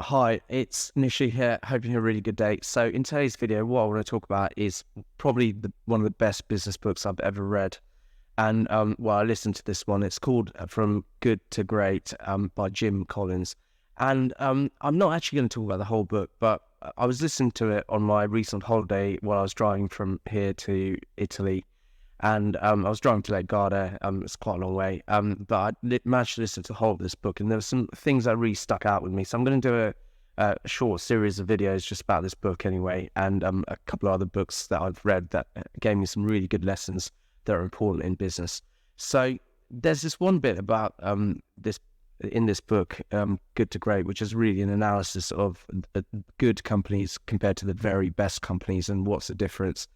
Hi, it's Nishi here. Hope you had a really good day. So in today's video, what I want to talk about is probably one of the best business books I've ever read. And well, I listened to this one. It's called From Good to Great by Jim Collins. And I'm not actually going to talk about the whole book, but I was listening to it on my recent holiday while I was driving from here to Italy. And I was driving to Lake Garda. It's quite a long way. But managed to listen to the whole of this book, and there were some things that really stuck out with me. So I'm going to do a short series of videos just about this book anyway, and a couple of other books that I've read that gave me some really good lessons that are important in business. So there's this one bit about this in this book, Good to Great, which is really an analysis of good companies compared to the very best companies and what's the difference.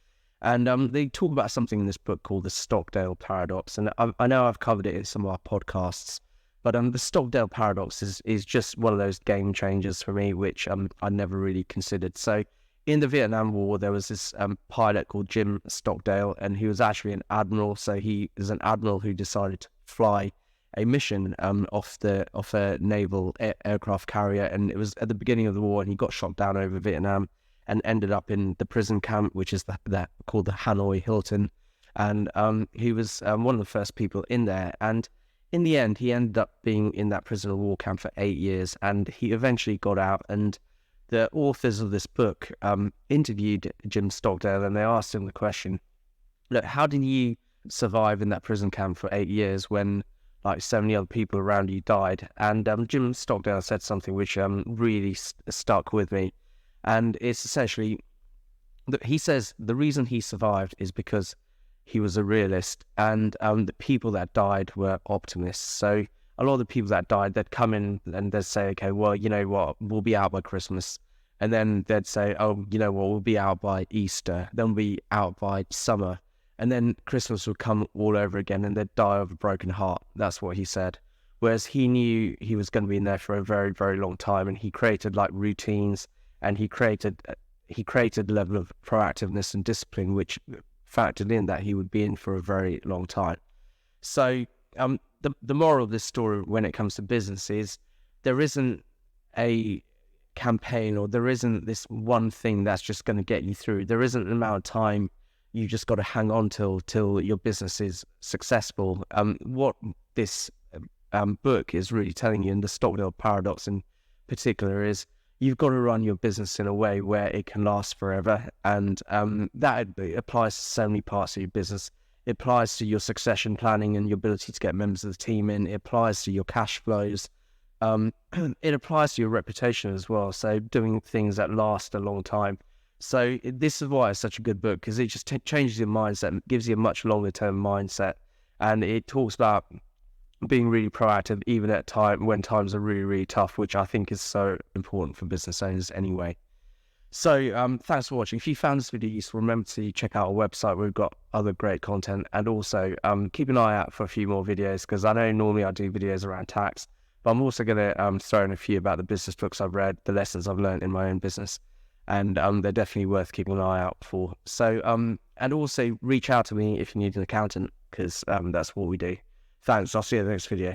And they talk about something in this book called the Stockdale paradox. And I know I've covered it in some of our podcasts, but the Stockdale paradox is just one of those game changers for me, which I never really considered. So in the Vietnam War, there was this pilot called Jim Stockdale, and he was actually an admiral. So he is an admiral who decided to fly a mission off a naval aircraft carrier. And it was at the beginning of the war, and he got shot down over Vietnam and ended up in the prison camp, which is called the Hanoi Hilton. And he was one of the first people in there. And in the end, he ended up being in that prisoner of war camp for 8 years, and he eventually got out. And the authors of this book interviewed Jim Stockdale, and they asked him the question, look, how did you survive in that prison camp for 8 years when like so many other people around you died? And Jim Stockdale said something which really stuck with me. And it's essentially that he says the reason he survived is because he was a realist, and the people that died were optimists. So a lot of the people that died, they'd come in and they'd say, okay, well, you know what, we'll be out by Christmas. And then they'd say, oh, you know what, we'll be out by Easter. Then we'll be out by summer. And then Christmas would come all over again, and they'd die of a broken heart. That's what he said. Whereas he knew he was going to be in there for a very, very long time, and he created like routines, and he created a level of proactiveness and discipline which factored in that he would be in for a very long time. So the moral of this story when it comes to business is there isn't a campaign, or there isn't this one thing that's just going to get you through. There isn't an amount of time you just got to hang on till your business is successful. What this book is really telling you, and the Stockdale paradox in particular, is you've got to run your business in a way where it can last forever. And that applies to so many parts of your business. It applies to your succession planning and your ability to get members of the team in. It applies to your cash flows. It applies to your reputation as well. So doing things that last a long time. So this is why it's such a good book, because it just changes your mindset, gives you a much longer term mindset. And it talks about being really proactive even at time when times are really, really tough, which I think is so important for business owners anyway. So thanks for watching. If you found this video useful, remember to check out our website. We've got other great content, and also keep an eye out for a few more videos, because I know normally I do videos around tax, but I'm also going to throw in a few about the business books I've read, the lessons I've learned in my own business, and they're definitely worth keeping an eye out for. So and also reach out to me if you need an accountant, because that's what we do. Thanks. I'll see you in the next video.